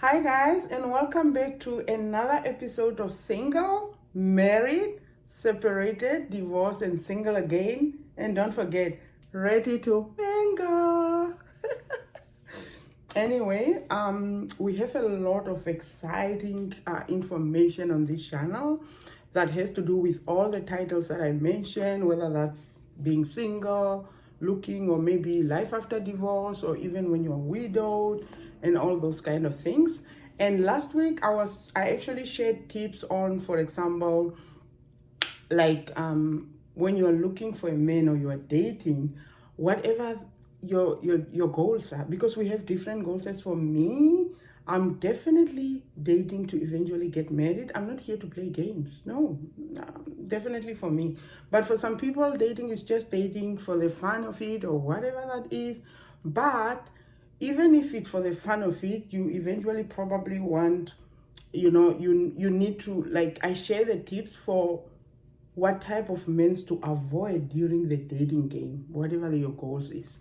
Hi, guys, and welcome back to another episode of Single, Married, Separated, Divorced, and Single Again. And don't forget, ready to mingle. Anyway, we have a lot of exciting information on this channel that has to do with all the titles that I mentioned, whether that's being single, looking, or maybe life after divorce, or even when you're widowed, and all those kind of things. And last week I actually shared tips on, for example, like when you're looking for a man or you're dating, whatever your goals are, because we have different goals. As for me, I'm definitely dating to eventually get married. I'm not here to play games. No, definitely for me. But for some people, dating is just dating for the fun of it or whatever that is. But even if it's for the fun of it, you eventually probably want, you need to, like, I share the tips for what type of men to avoid during the dating game, whatever your goals is.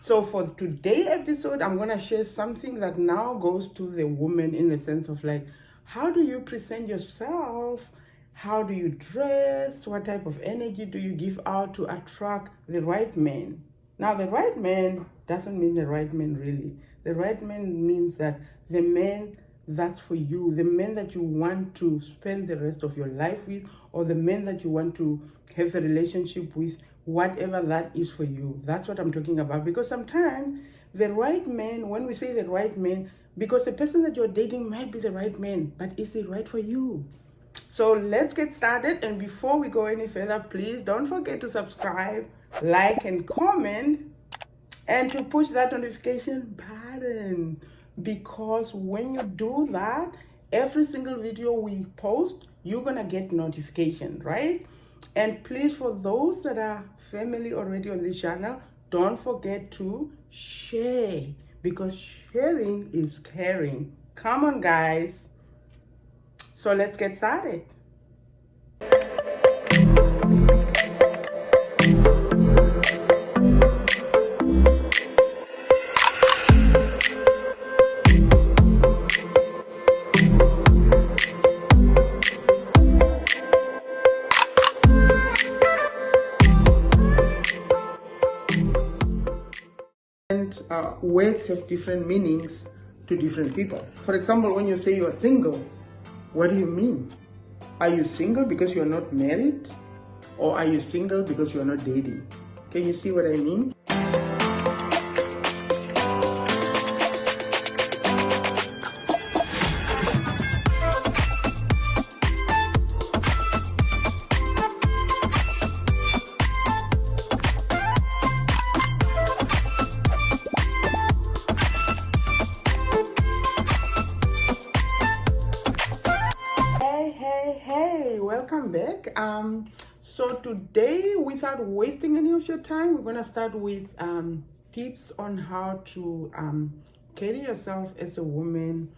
So for today's episode, I'm going to share something that now goes to the woman, in the sense of, like, how do you present yourself? How do you dress? What type of energy do you give out to attract the right man? Now, the right man doesn't mean the right man really. The right man means that the man that's for you, the man that you want to spend the rest of your life with, or the man that you want to have a relationship with, whatever that is for you. That's what I'm talking about. Because sometimes the right man, when we say the right man, because the person that you're dating might be the right man, but is it right for you? So let's get started. And before we go any further, please don't forget to subscribe, like, and comment, and to push that notification button, because when you do that, every single video we post, you're gonna get notification, right? And please, for those that are family already on this channel, don't forget to share, because sharing is caring. Come on, guys. So let's get started. Words have different meanings to different people. For example, when you say you are single, what do you mean? Are you single because you are not married? Or are you single because you are not dating? Can you see what I mean? Hey, welcome back. So today, without wasting any of your time, we're gonna start with tips on how to carry yourself as a woman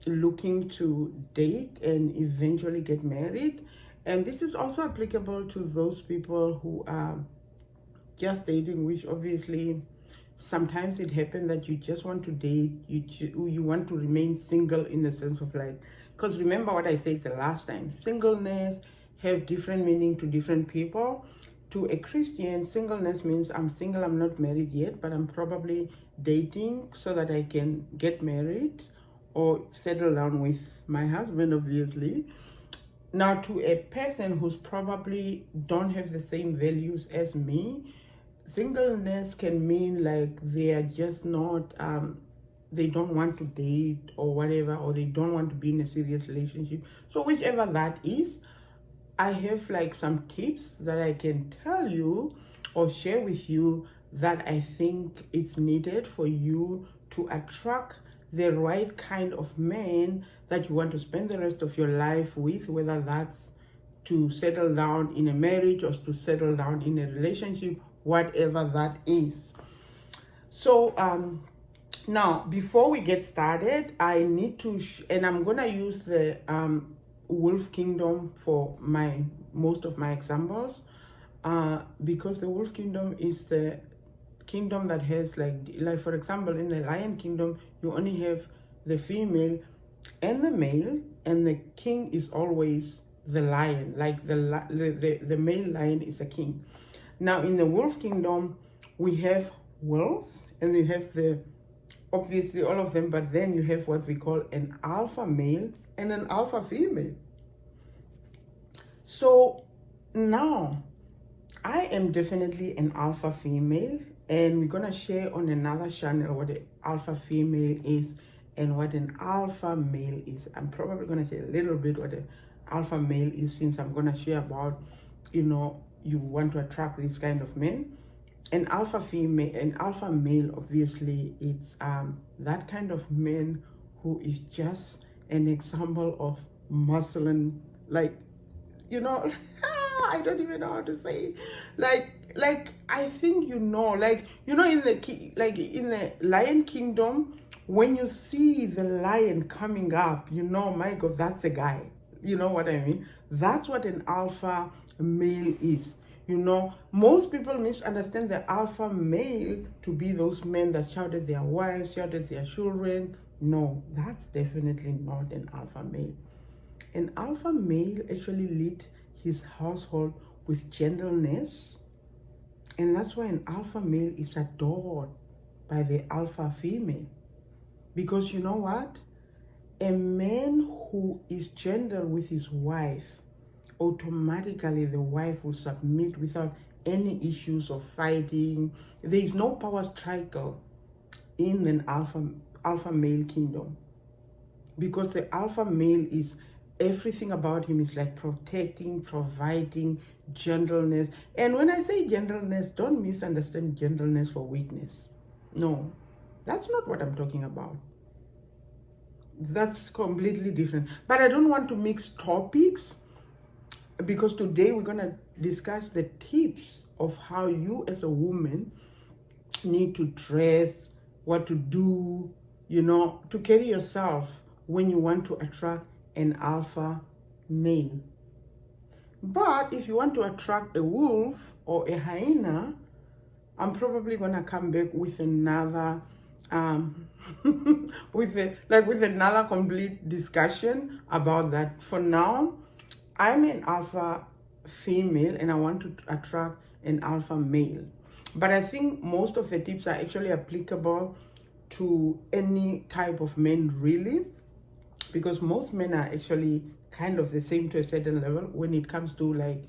looking to date and eventually get married. And this is also applicable to those people who are just dating, which obviously sometimes it happens that you just want to date, you want to remain single, in the sense of, like, because remember what I said the last time, singleness have different meaning to different people. To a Christian, singleness means I'm single, I'm not married yet, but I'm probably dating so that I can get married or settle down with my husband, obviously. Now, to a person who's probably don't have the same values as me, singleness can mean, like, they are just not they don't want to date or whatever, or they don't want to be in a serious relationship. So whichever that is, I have, like, some tips that I can tell you or share with you that I think it's needed for you to attract the right kind of man that you want to spend the rest of your life with, whether that's to settle down in a marriage or to settle down in a relationship, whatever that is. So now, before we get started, I need to and I'm gonna use the Wolf Kingdom for most of my examples, because the Wolf Kingdom is the kingdom that has, like, for example, in the Lion Kingdom, you only have the female and the male, and the king is always the lion, like the male lion is a king. Now in the wolf kingdom, we have wolves, and you have the obviously all of them, but then you have what we call an alpha male and an alpha female. So now I am definitely an alpha female, and we're gonna share on another channel what an alpha female is and what an alpha male is. I'm probably gonna share a little bit what an alpha male is, since I'm gonna share about, you know, you want to attract these kind of men. An alpha female, an alpha male, obviously, it's that kind of man who is just an example of masculine, like, you know, I don't even know how to say, like I think, you know, like, you know, in the Lion Kingdom, when you see the lion coming up, you know, my God, that's a guy. You know what I mean? That's what an alpha male is. You know, most people misunderstand the alpha male to be those men that shout at their wives, shout at their children. No, that's definitely not an alpha male. An alpha male actually lead his household with gentleness, and that's why an alpha male is adored by the alpha female. Because you know what? A man who is gentle with his wife, automatically the wife will submit without any issues of fighting. There is no power struggle in an alpha male kingdom, because the alpha male is, everything about him is like protecting, providing, gentleness. And when I say gentleness, don't misunderstand gentleness for weakness. No, that's not what I'm talking about. That's completely different. But I don't want to mix topics, because today we're going to discuss the tips of how you as a woman need to dress, what to do, you know, to carry yourself when you want to attract an alpha male. But if you want to attract a wolf or a hyena, I'm probably going to come back with another with another complete discussion about that. For now, I'm an alpha female and I want to attract an alpha male. But I think most of the tips are actually applicable to any type of men, really, because most men are actually kind of the same to a certain level when it comes to like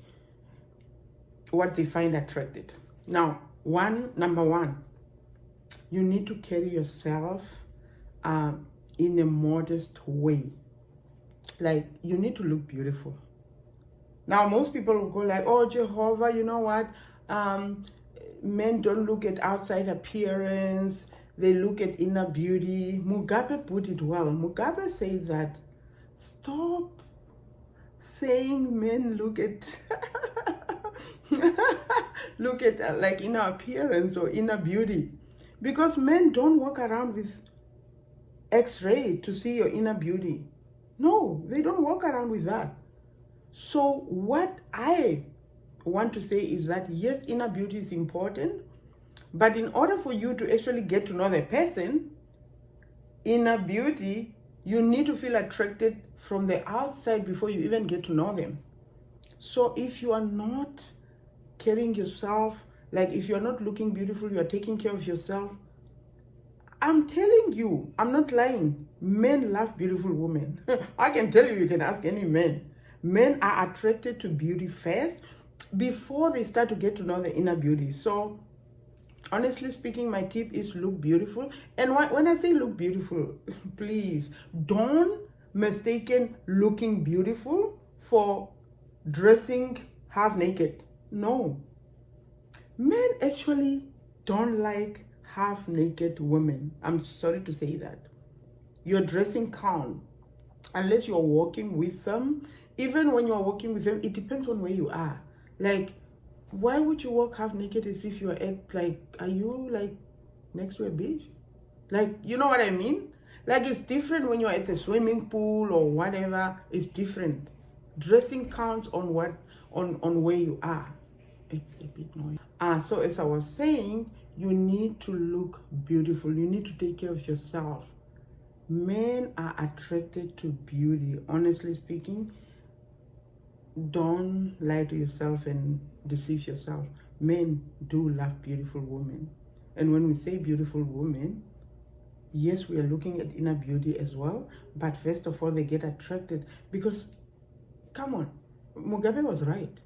what they find attracted. Now, number one, you need to carry yourself in a modest way. Like, you need to look beautiful. Now, most people will go like, oh, Jehovah, you know what? Men don't look at outside appearance. They look at inner beauty. Mugabe put it well. Mugabe says that, stop saying men look at look at like inner appearance or inner beauty. Because men don't walk around with x-ray to see your inner beauty. No, they don't walk around with that. So what I want to say is that, yes, inner beauty is important, but in order for you to actually get to know the person, inner beauty, you need to feel attracted from the outside before you even get to know them. So if you are not carrying yourself, like if you're not looking beautiful, you're taking care of yourself, I'm telling you, I'm not lying. Men love beautiful women. I can tell you, you can ask any man. Men are attracted to beauty first before they start to get to know the inner beauty. So honestly speaking, my tip is look beautiful. And when I say look beautiful, please don't mistaken looking beautiful for dressing half naked. No. Men actually don't like half naked women. I'm sorry to say that. Your dressing count, unless you're walking with them, even when you're walking with them, it depends on where you are. Like, why would you walk half naked as if you're at, like, are you like next to a beach? Like, you know what I mean? Like, it's different when you're at a swimming pool or whatever. It's different. Dressing counts on what, on where you are. It's a bit noisy. So as I was saying, you need to look beautiful. You need to take care of yourself. Men are attracted to beauty. Honestly speaking, don't lie to yourself and deceive yourself. Men do love beautiful women. And when we say beautiful women, yes, we are looking at inner beauty as well. But first of all, they get attracted because, come on, Mugabe was right.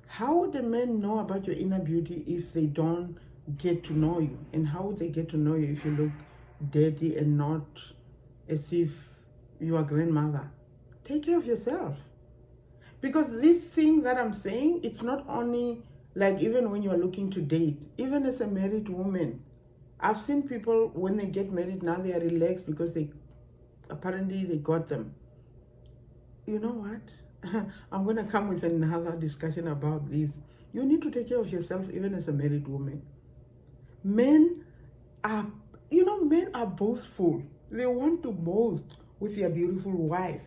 How would the men know about your inner beauty if they don't get to know you? And how would they get to know you if you look dirty and not as if you are grandmother? Take care of yourself. Because this thing that I'm saying, it's not only like even when you are looking to date, even as a married woman. I've seen people when they get married now they are relaxed because they got them. You know what? I'm going to come with another discussion about this. You need to take care of yourself even as a married woman. Men are boastful. They want to boast with their beautiful wife.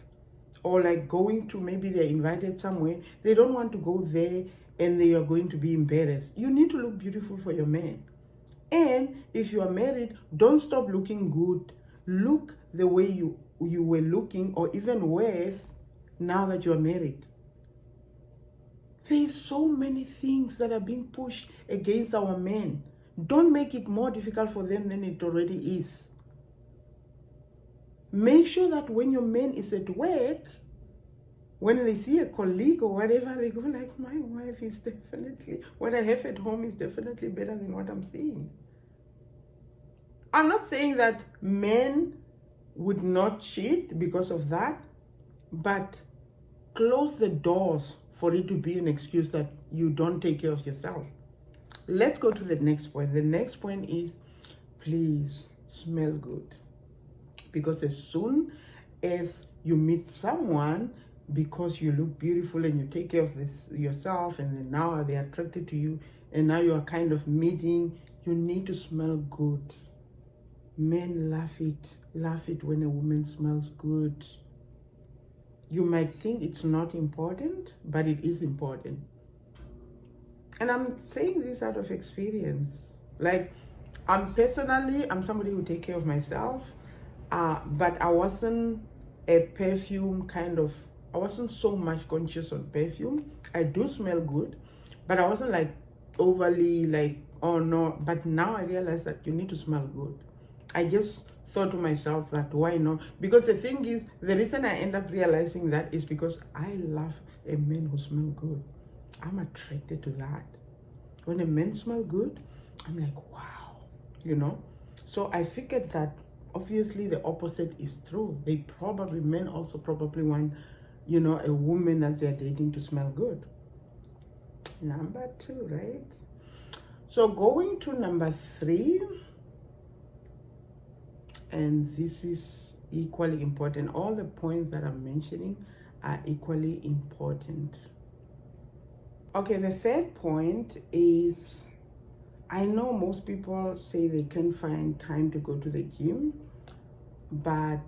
Or like going to, maybe they're invited somewhere. They don't want to go there and they are going to be embarrassed. You need to look beautiful for your man. And if you are married, don't stop looking good. Look the way you were looking, or even worse, now that you are married. There's so many things that are being pushed against our men. Don't make it more difficult for them than it already is. Make sure that when your man is at work, when they see a colleague or whatever, they go like, my wife is definitely, what I have at home is definitely better than what I'm seeing. I'm not saying that men would not cheat because of that, but close the doors for it to be an excuse that you don't take care of yourself. Let's go to the next point. The next point is, please smell good. Because as soon as you meet someone, because you look beautiful and you take care of this yourself, and then now they're attracted to you, and now you are kind of meeting, you need to smell good. Men love it when a woman smells good. You might think it's not important, but it is important. And I'm saying this out of experience. Like, I'm somebody who take care of myself, but I wasn't a perfume kind of, I wasn't so much conscious on perfume. I do smell good, but I wasn't like overly like, oh no. But now I realize that you need to smell good. I just thought to myself that why not? Because the thing is, the reason I end up realizing that is because I love a man who smells good. I'm attracted to that. When a man smells good, I'm like, wow, you know? So I figured that obviously the opposite is true. Men also probably want, you know, a woman that they're dating to smell good. Number 2, right? So going to number 3, and this is equally important. All the points that I'm mentioning are equally important. Okay, the third point is, I know most people say they can't find time to go to the gym, but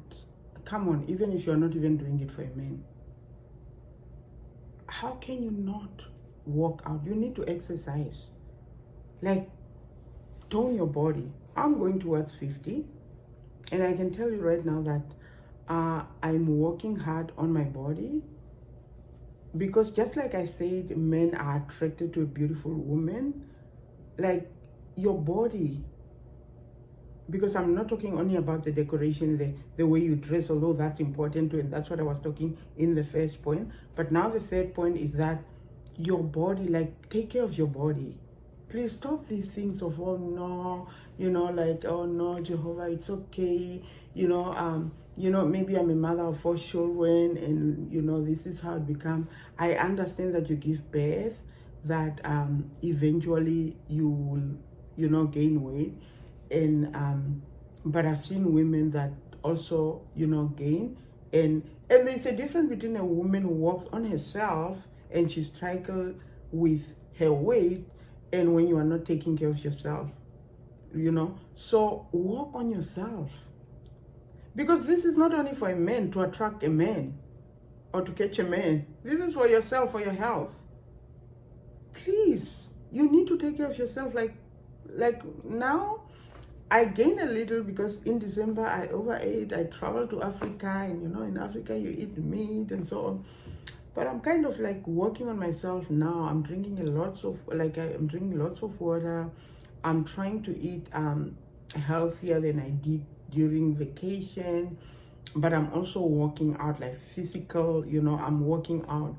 come on, even if you're not even doing it for a man, how can you not work out? You need to exercise. Like, tone your body. I'm going towards 50, and I can tell you right now that I'm working hard on my body, because just like I said, men are attracted to a beautiful woman. Like, your body, because I'm not talking only about the decoration, the way you dress, although that's important too, and that's what I was talking in the first point. But now the third point is that your body, like, take care of your body. Please stop these things of, oh no, you know, like, oh no, Jehovah, it's okay, you know, maybe I'm a mother of 4 children, and you know, this is how it becomes. I understand that you give birth, that eventually you will, you know, gain weight, and but I've seen women that also, you know, gain, and there's a difference between a woman who works on herself and she struggles with her weight, and when you are not taking care of yourself, you know. So work on yourself, because this is not only for a man to attract a man or to catch a man. This is for yourself, for your health. Please, you need to take care of yourself. Like now, I gained a little because in December I overate. I traveled to Africa, and in Africa you eat meat and so on. But I'm kind of like working on myself now. I'm drinking I'm drinking lots of water. I'm trying to eat healthier than I did during vacation. But I'm also working out, like physical. I'm working out,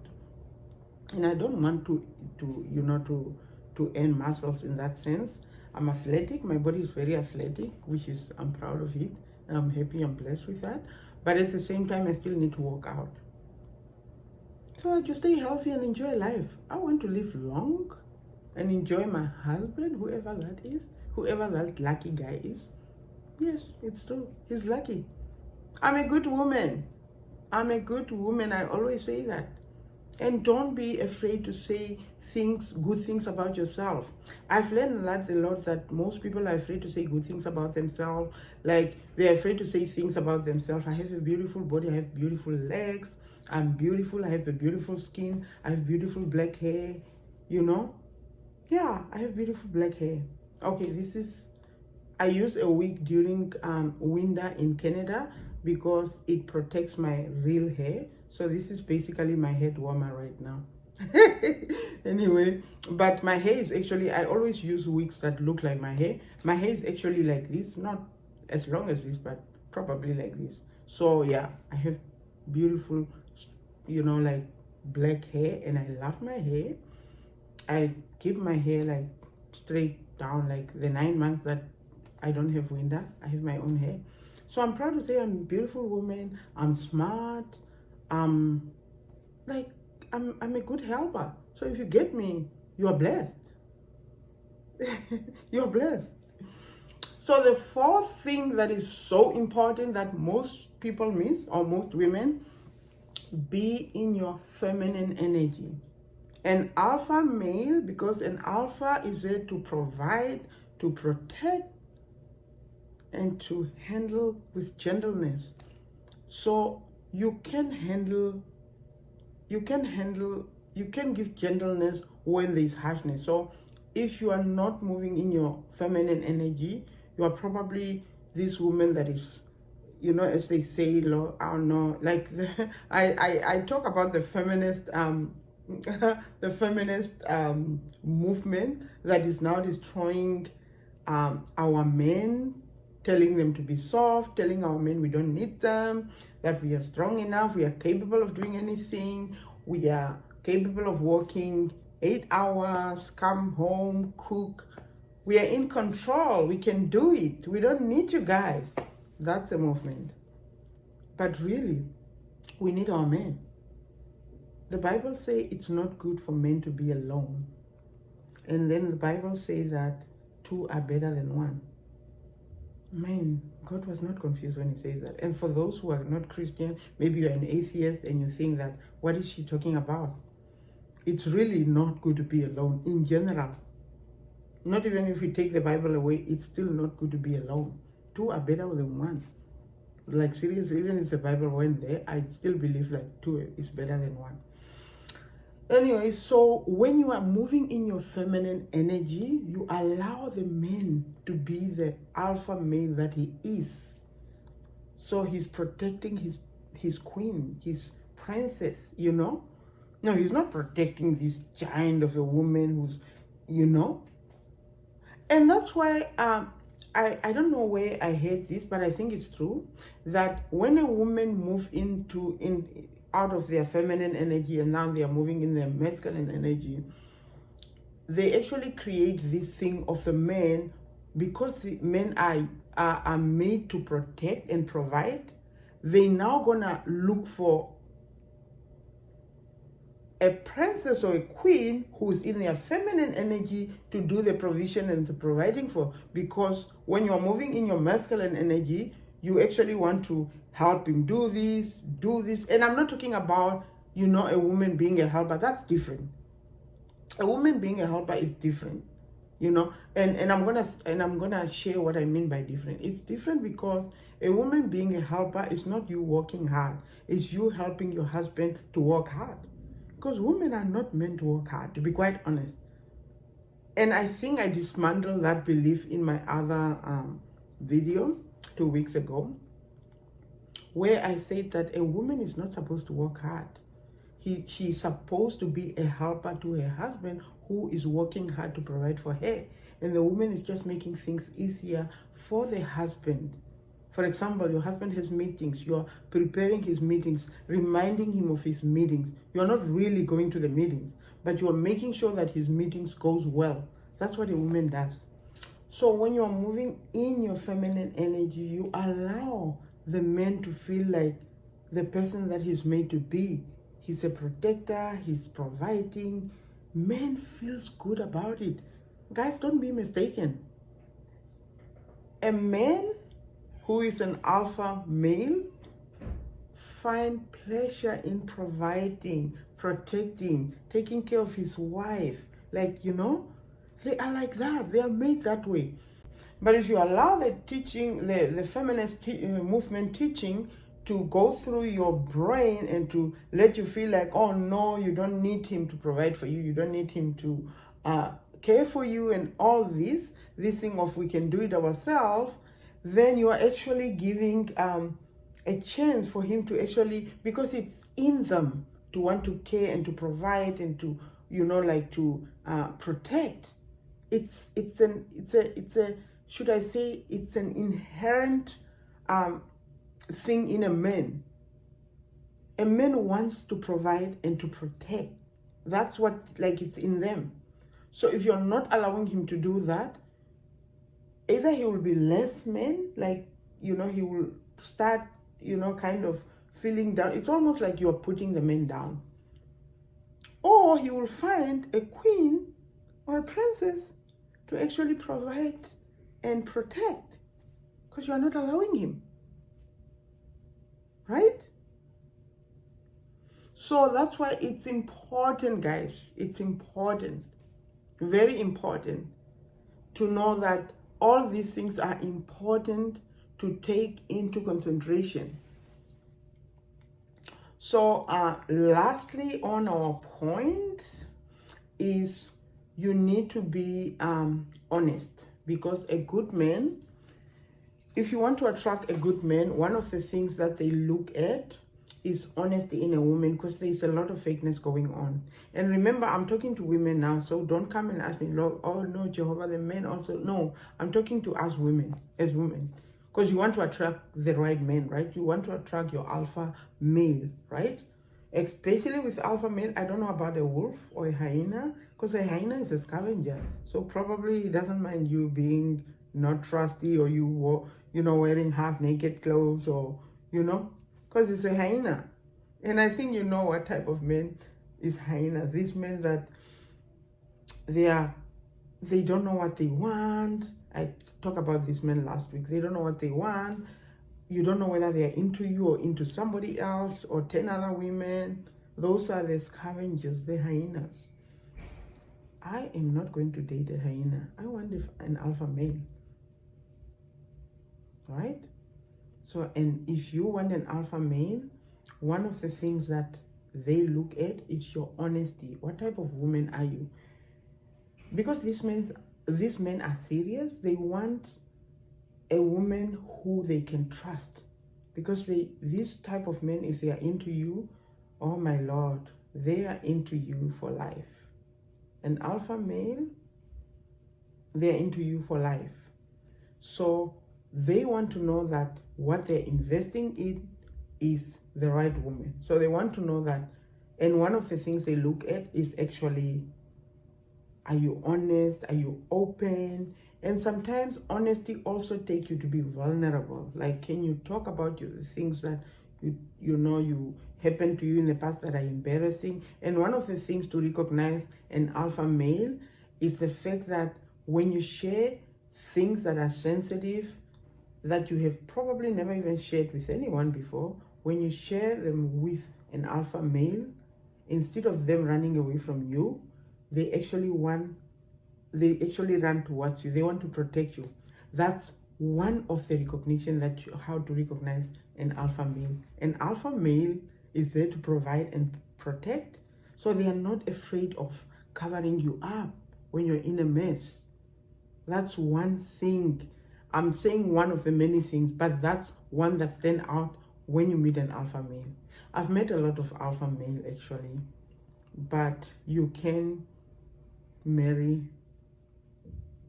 and I don't want to earn muscles in that sense. I'm athletic. My body is very athletic, which is, I'm proud of it. I'm happy, I'm blessed with that. But at the same time, I still need to work out. So I just stay healthy and enjoy life. I want to live long and enjoy my husband, whoever that is, whoever that lucky guy is. Yes, it's true. He's lucky. I'm a good woman. I'm a good woman. I always say that. And don't be afraid to say good things about yourself. I've learned a lot that most people are afraid to say good things about themselves. Like, they're afraid to say things about themselves. I have a beautiful body. I have beautiful legs. I'm beautiful. I have a beautiful skin. I have beautiful black hair. Yeah, I have beautiful black hair. Okay, I use a wig during winter in Canada because it protects my real hair. So this is basically my head warmer right now. Anyway, but my hair is actually, I always use wigs that look like my hair. My hair is actually like this, not as long as this, but probably like this. So yeah, I have beautiful, like black hair, and I love my hair. I keep my hair like straight down, like the 9 months that I don't have winter, I have my own hair. So I'm proud to say I'm a beautiful woman. I'm smart. I'm a good helper. So if you get me, you are blessed. You're blessed. So the fourth thing that is so important that most people miss, or most women, be in your feminine energy. An alpha male, because an alpha is there to provide, to protect, and to handle with gentleness. So you can give gentleness when there's harshness. So if you are not moving in your feminine energy, you are probably this woman that is, as they say, I don't know, like I talk about the feminist movement that is now destroying our men, telling them to be soft, telling our men we don't need them, that we are strong enough, we are capable of doing anything, we are capable of working 8 hours, come home, cook. We are in control, we can do it. We don't need you guys. That's a movement. But really, we need our men. The Bible says it's not good for men to be alone. And then the Bible says that two are better than one. Man, God was not confused when he says that. And for those who are not Christian, maybe you're an atheist and you think that, what is she talking about? It's really not good to be alone in general. Not even if you take the Bible away, it's still not good to be alone. Two are better than one. Like seriously, even if the Bible went there, I still believe that two is better than one. Anyway, so when you are moving in your feminine energy, you allow the man to be the alpha male that he is. So he's protecting his queen, his princess, No, he's not protecting this giant of a woman who's, And that's why I don't know where I heard this, but I think it's true, that when a woman moves out of their feminine energy and now they are moving in their masculine energy, they actually create this thing of the men, because the men are made to protect and provide. They now gonna look for a princess or a queen who's in their feminine energy to do the provision and the providing for. Because when you're moving in your masculine energy, you actually want to help him do this. And I'm not talking about, a woman being a helper. That's different. A woman being a helper is different, and I'm gonna share what I mean by different. It's different because a woman being a helper is not you working hard. It's you helping your husband to work hard. Because women are not meant to work hard, to be quite honest. And I think I dismantled that belief in my other video 2 weeks ago where I said that a woman is not supposed to work hard. She's supposed to be a helper to her husband who is working hard to provide for her. And the woman is just making things easier for the husband. For example, your husband has meetings, you're preparing his meetings, reminding him of his meetings. You're not really going to the meetings, but you're making sure that his meetings goes well. That's what a woman does. So when you're moving in your feminine energy, you allow the man to feel like the person that he's made to be. He's a protector, he's providing. Man feels good about it. Guys, don't be mistaken. A man who is an alpha male find pleasure in providing, protecting, taking care of his wife. Like, they are like that. They are made that way. But if you allow the teaching, the feminist movement teaching to go through your brain and to let you feel like, oh no, you don't need him to provide for you, you don't need him to care for you, and all this thing of we can do it ourselves, then you are actually giving a chance for him to actually, because it's in them to want to care and to provide and to to protect. It's a should I say it's an inherent thing in a man. A man wants to provide and to protect. That's what, like, it's in them. So if you're not allowing him to do that, either he will be less man, like, he will start, kind of feeling down. It's almost like you're putting the man down. Or he will find a queen or a princess to actually provide and protect, because you are not allowing him. Right? So that's why it's important, guys. It's important, very important, to know that all these things are important to take into consideration. So lastly on our point is you need to be honest, because a good man, if you want to attract a good man, one of the things that they look at is honesty in a woman, because there's a lot of fakeness going on. And remember, I'm talking to women now, so don't come and ask me, oh no, Jehovah, the men also. No, I'm talking to us women, as women, because you want to attract the right man, right? You want to attract your alpha male, right? Especially with alpha male, I don't know about a wolf or a hyena, because a hyena is a scavenger, so probably he doesn't mind you being not trusty, or you wearing half naked clothes, or because it's a hyena. And I think you know what type of men is hyena. These men that they don't know what they want. I talked about these men last week. They don't know what they want. You don't know whether they're into you or into somebody else or 10 other women. Those are the scavengers, the hyenas. I am not going to date a hyena. I want an alpha male. Right? So, and if you want an alpha male, one of the things that they look at is your honesty. What type of woman are you? Because these men are serious. They want a woman who they can trust. Because these type of men, if they are into you, oh my Lord, they are into you for life. An alpha male, they are into you for life. So they want to know that what they're investing in is the right woman. So they want to know that, and one of the things they look at is actually, are you honest? Are you open? And sometimes honesty also takes you to be vulnerable. Like, can you talk about the things that you happened to you in the past that are embarrassing? And one of the things to recognize an alpha male is the fact that when you share things that are sensitive, that you have probably never even shared with anyone before, when you share them with an alpha male, instead of them running away from you, they actually run towards you. They want to protect you. That's one of the recognition how to recognize an alpha male. An alpha male is there to provide and protect, so they are not afraid of covering you up when you're in a mess. That's one thing I'm saying one of the many things, but that's one that stands out when you meet an alpha male. I've met a lot of alpha male actually, but you can marry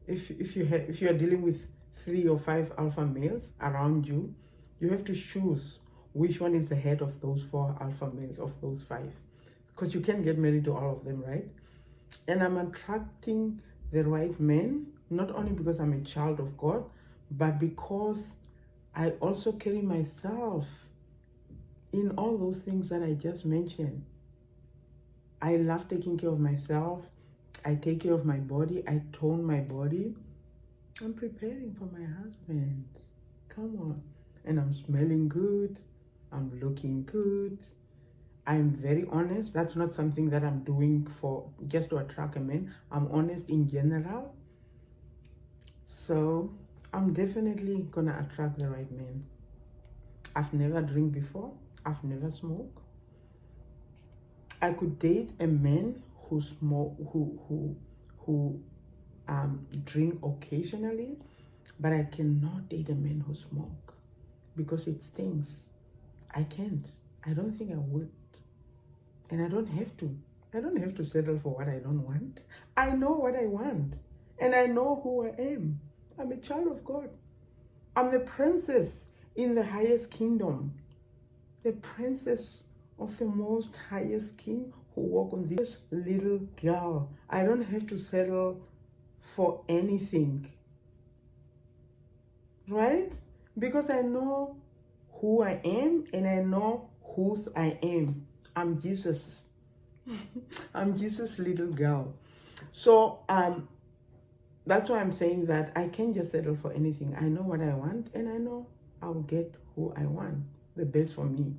if you are dealing with 3 or 5 alpha males around you. You have to choose which one is the head of those 4 alpha males, of those 5, because you can't get married to all of them, right? And I'm attracting the right man, not only because I'm a child of God, but because I also carry myself in all those things that I just mentioned. I love taking care of myself. I take care of my body. I tone my body. I'm preparing for my husband. Come on. And I'm smelling good. I'm looking good. I'm very honest. That's not something that I'm doing for just to attract a man. I'm honest in general. So I'm definitely gonna attract the right man. I've never drank before. I've never smoked. I could date a man who smoke, who drink occasionally, but I cannot date a man who smoke because it stinks. I can't. I don't think I would. And I don't have to. I don't have to settle for what I don't want. I know what I want. And I know who I am. I'm a child of God. I'm the princess in the highest kingdom. The princess of the most highest king who walk on this little girl. I don't have to settle for anything. Right? Because I know who I am and I know whose I am. I'm Jesus. I'm Jesus' little girl. So that's why I'm saying that I can't just settle for anything. I know what I want and I know I'll get who I want, the best for me.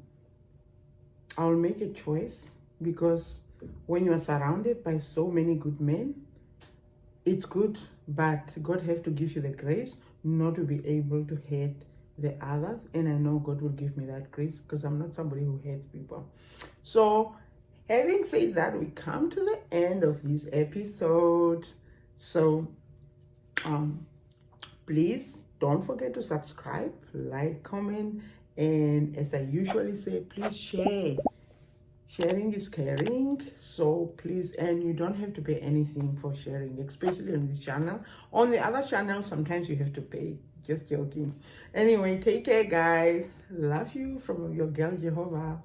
I'll make a choice because when you are surrounded by so many good men, it's good, but God has to give you the grace not to be able to hate the others. And I know God will give me that grace because I'm not somebody who hates people. So having said that, we come to the end of this episode. So please don't forget to subscribe, like, comment, and as I usually say, please share. Sharing is caring, so please, and you don't have to pay anything for sharing, especially on this channel. On the other channel, sometimes you have to pay. Just joking. Anyway, take care, guys. Love you from your girl Jehovah.